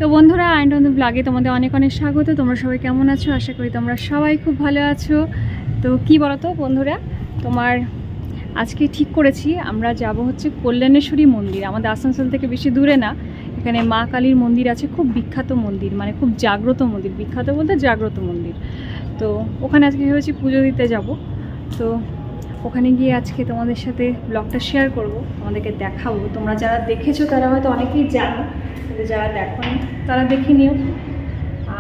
তো বন্ধুরা আইন ব্লগে তোমাদের অনেক অনেক স্বাগত। তোমরা সবাই কেমন আছো? আশা করি তোমরা সবাই খুব ভালো আছো। তো কি বলো তো বন্ধুরা, তোমার আজকে ঠিক করেছি আমরা যাব হচ্ছে কল্যাণেশ্বরী মন্দির। আমাদের আসানসোল থেকে বেশি দূরে না, এখানে মা কালীর মন্দির আছে, খুব বিখ্যাত মন্দির, মানে খুব জাগ্রত মন্দির। বিখ্যাত বলতে জাগ্রত মন্দির। তো ওখানে আজকে ভেবেছি পুজো দিতে যাব। তো ওখানে গিয়ে আজকে তোমাদের সাথে ব্লগটা শেয়ার করব, তোমাদেরকে দেখাবো। তোমরা যারা দেখেছো তারা হয়তো অনেকেই জানো, কিন্তু যারা দেখো তারা দেখে নিও।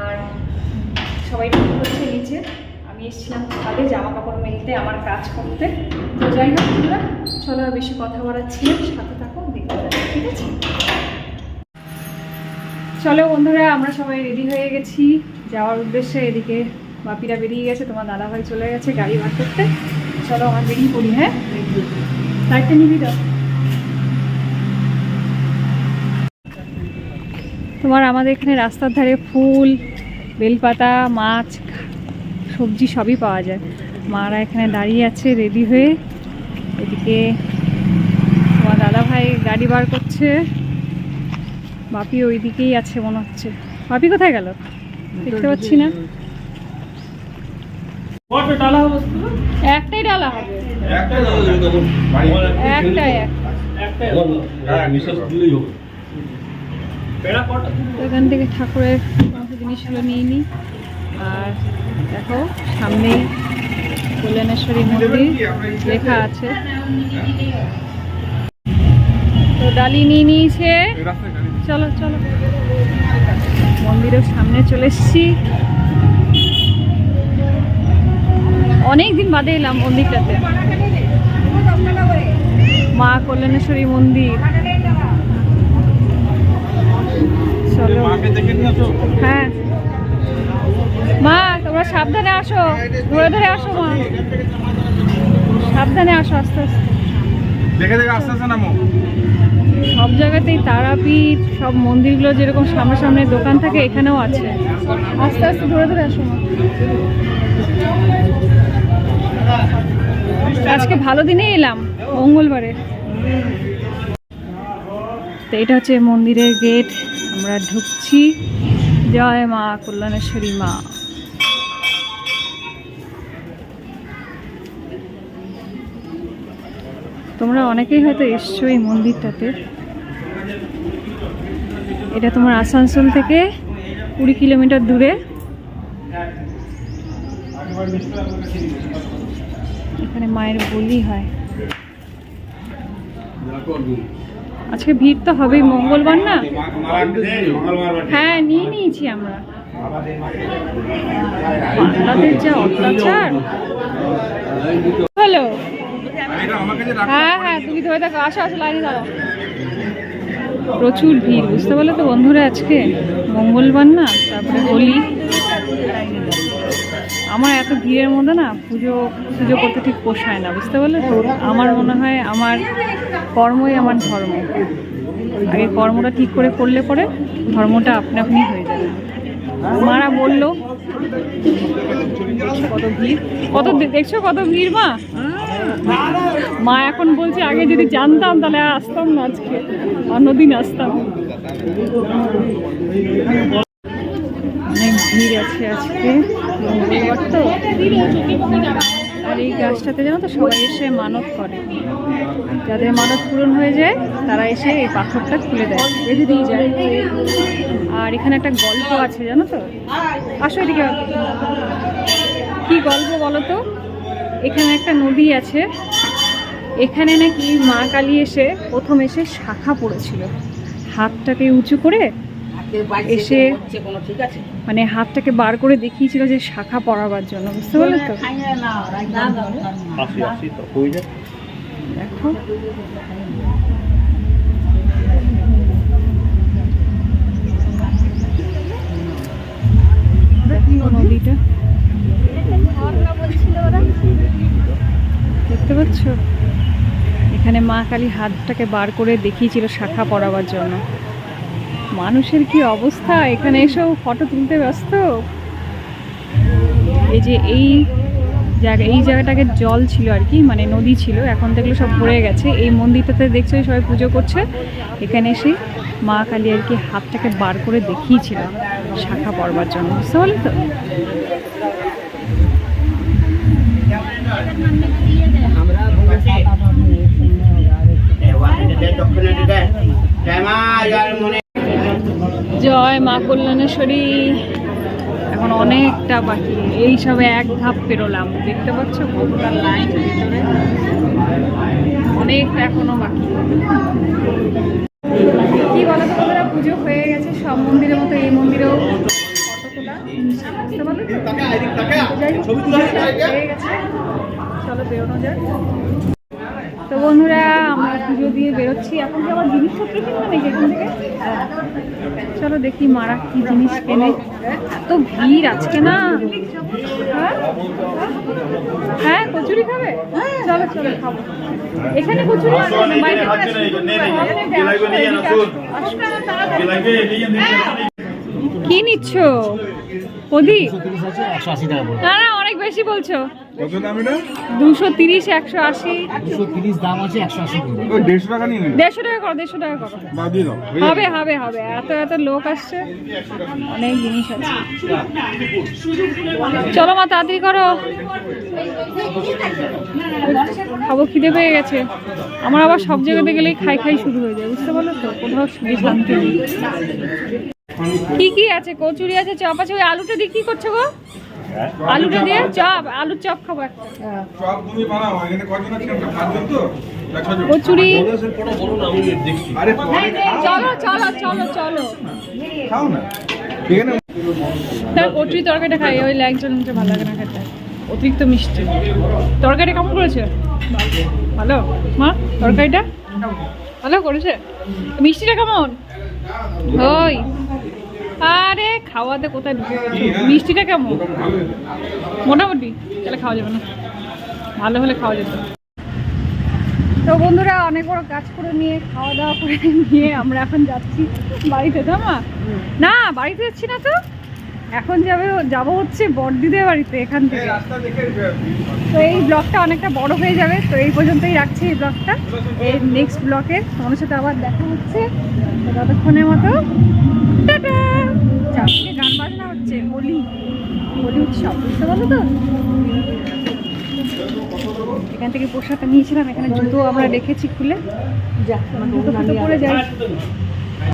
আর সবাই ঠিক করছে নিচে, আমি এসেছিলাম ছাদে জামা কাপড় মেলতে, আমার কাজ করতে। তো যাই হোক তোমরা চলো, বেশি কথা বাড়াচ্ছি না, সাথে থাকো, দেখতে থাকো, ঠিক আছে? চলো বন্ধুরা, আমরা সবাই রেডি হয়ে গেছি যাওয়ার উদ্দেশ্যে। এদিকে বাপিরা বেরিয়ে গেছে, তোমার দাদাভাই চলে গেছে গাড়ি বার করতে। চলো আমার বেরিয়ে পড়ি। হ্যাঁ, লাইটটা নিবি তো। তোমার আমাদের এখানে রাস্তার ধারে ফুল, বেলপাতা, মাছ, সবজি সবই পাওয়া যায়। মারা এখানে দাঁড়িয়ে আছে রেডি হয়ে। এদিকে তোমার দাদাভাই গাড়ি বার করছে, বাপি ওই দিকেই আছে মনে হচ্ছে। বাপি কোথায় গেল দেখতে পাচ্ছি না। একটাই ডালা হবে, একটাই এখান থেকে ঠাকুরের জিনিসগুলো নিয়ে নিই। আর দেখো সামনেই কল্যাণেশ্বরী মন্দির লেখা আছে। তো ডালি নিয়ে নিয়েছে, চলো চলো মন্দিরের সামনে চলে এসছি। অনেক দিন বাদে এলাম মন্দিরটাতে, মা কল্যাণেশ্বরী মন্দির। চলো, হ্যাঁ মা তোমরা সাবধানে আসো, ধরে ধরে আসো মা, সাবধানে আসো, আস্তে আস্তে দেখে দেখে আস্তে আস্তে নামো। সব জায়গাতেই তারাপীঠ, সব মন্দিরগুলো যেরকম সামনে সামনে দোকান থাকে, এখানেও আছে। আস্তে আস্তে ধরে ধরে আসো মা। আজকে ভালো দিনে এলাম, মঙ্গলবারে। তো এটা হচ্ছে মন্দিরের গেট, আমরা ঢুকছি। জয় মা কল্যাণেশ্বরী মা। তোমরা অনেকেই হয়তো এসছো এই মন্দিরটাতে। এটা তোমার আসানসোল থেকে 20 কিলোমিটার দূরে। এখানে মায়ের বলি হয়। আজকে ভিড় তো হবেই, মঙ্গলবার না। হ্যাঁ নিয়ে নিয়েছি আমরা। বাংলাদেশ যা অত্যাচার হলো। হ্যাঁ হ্যাঁ তুমি ধরে থাকো, আসো আসো লাইনে দাঁড়াও। প্রচুর ভিড়, বুঝতে পারলে তো বন্ধুরা, আজকে মঙ্গলবার না, তারপরে হোলি। আমার এত ভিড়ের মধ্যে না পুজো করতে ঠিক পোষায় না, বুঝতে পারলে তো। আমার মনে হয় আমার কর্মই আমার ধর্ম। আগে কর্মটা ঠিক করে করলে পরে ধর্মটা আপনা আপনি হয়ে যাবে। মারা বললো কত ভিড়, কত দেখছো কত ভিড় মা। মা এখন বলছে আগে যদি জানতাম তাহলে আসতাম না, আজকে অন্যদিন আসতাম। অনেক ভিড় আছে আজকে, তো। আর এই গাছটাতে জানো তো সবাই এসে মানত করে, যাদের মানত পূরণ হয়ে যায় তারা এসে এই পাথরটা খুলে দেয়, বেঁধে দিয়ে যায়। আর এখানে একটা গল্প আছে জানো তো, আসো এদিকে। কি গল্প বলো তো? এখানে একটা নদী আছে, এখানে নাকি মা কালী এসে প্রথম এসে শাখা পড়েছিল, হাতটাকে উঁচু করে এসে মানে হাতটাকে বার করে দেখিয়েছিল যে শাখা পড়াবার জন্য, বুঝতে পারলে তো। দেখো নদীটা দেখতে পাচ্ছ, এখানে মা কালী হাতটাকে বার করে দেখিয়েছিল শাখা পড়াবার জন্য। মানুষের কি অবস্থা, এখানে এসেও ফটো তুলতে ব্যস্ত। এই যে এই জায়গাটাকে জল ছিল আর কি, মানে নদী ছিল, এখন দেখলে সব ভরে গেছে। এই মন্দিরটাতে দেখছো সবাই পুজো করছে, এখানে এসে মা কালী আর কি হাতটাকে বার করে দেখিয়েছিল শাখা পড়বার জন্য, বুঝতে পারলে তো? জয় মা কল্যাণেশ্বরী। এখন অনেকটা বাকি, এই সবে এক ধাপ পেরোলাম, দেখতে পাচ্ছ কতটা লাইন ভিতরে, অনেকটা এখনো বাকি। কি বলো তো বন্ধুরা, পুজো হয়ে গেছে সব মন্দিরের মতো এই মন্দিরেও ফটো তোলা, বুঝতে পারলে তো? যাই হোক, পুজো হয়ে গেছে, চলো বেরোনো যাক। তো বন্ধুরা আমরা পুজো দিয়ে বেরোচ্ছি, এখন কি আবার জিনিসপত্র কিনবে নাকি এখান থেকে? চলো দেখি মারা কি জিনিস কেনে, এত ভিড় আজকে না। হ্যাঁ হ্যাঁ, কচুরি খাবে? চলো চলো খাবো। এখানে কচুরি কি নিচ্ছ প্রদীপ? না না, অনেক বেশি বলছো। কত দাম এটা? 230, 180। 230 দাম আছে, 180 করে। ওই 150 টাকা নিয়ে নেন। 150 টাকা করো, 150 টাকা করো। বাদ দিয়ে দাও। হবে হবে হবে, এত এত লোক আসছে, অনেক জিনিস আছে। চলো মা তাড়াতাড়ি করো, খাবো, খিদে পেয়ে গেছে আমার। আবার সব জায়গাতে গেলেই খাই খাই শুরু হয়ে যায়, বুঝতে পারলো তো? কোথাও শান্তি নেই। কি কি আছে? কচুরি আছে, চপ আছে। ওই আলুটা দিয়ে কি করছো গো? আলুটা দিয়ে চপ, আলুর চপ খাবো একটা। সব তুমি বানাও, এখানে কজন আছেন? 5 জন তো? না 6 জন? কচুরি। আরে পরে চলো চলো চলো চলো, খাও না এখানে। তার কচুরি তরকারিটা খাই, ওই একজন মুখে ভালো লাগে না খেতে, অতিরিক্ত মিষ্টি। তরকারিটা কেমন করেছে? ভালো মা, তরকারিটা ভালো করেছে। মিষ্টিটা কেমন? ওই আরে খাওয়াতে কোথায় ঢুকে গেছে? মিষ্টিটা কেমন? মোটামুটি, তাহলে খাওয়া যাবে না, ভালো হলে খাওয়া যেত। তো বন্ধুরা অনেক বড় কাজ করে নিয়ে খাওয়া দাওয়া করে নিয়ে আমরা এখন যাচ্ছি বাড়িতে। তো মা, না বাড়িতে যাচ্ছি না তো, এখন যাবো হচ্ছে বড়দিদের বাড়িতে এখান থেকে। তো এই ব্লগটা অনেকটা বড় হয়ে যাবে, তো এই পর্যন্তই রাখছি এই ব্লগটা। এই নেক্সট ব্লগে তোমাদের সাথে আবার দেখা হচ্ছে, ততক্ষণের মতো টাটা। চারদিকে গান বাজনা হচ্ছে, হোলি উৎসব, বুঝতে পারলো তো? এখান থেকে পোশাকটা নিয়েছিলাম, এখানে জুতো আমরা রেখেছি খুলে, জুতো পরে যাই।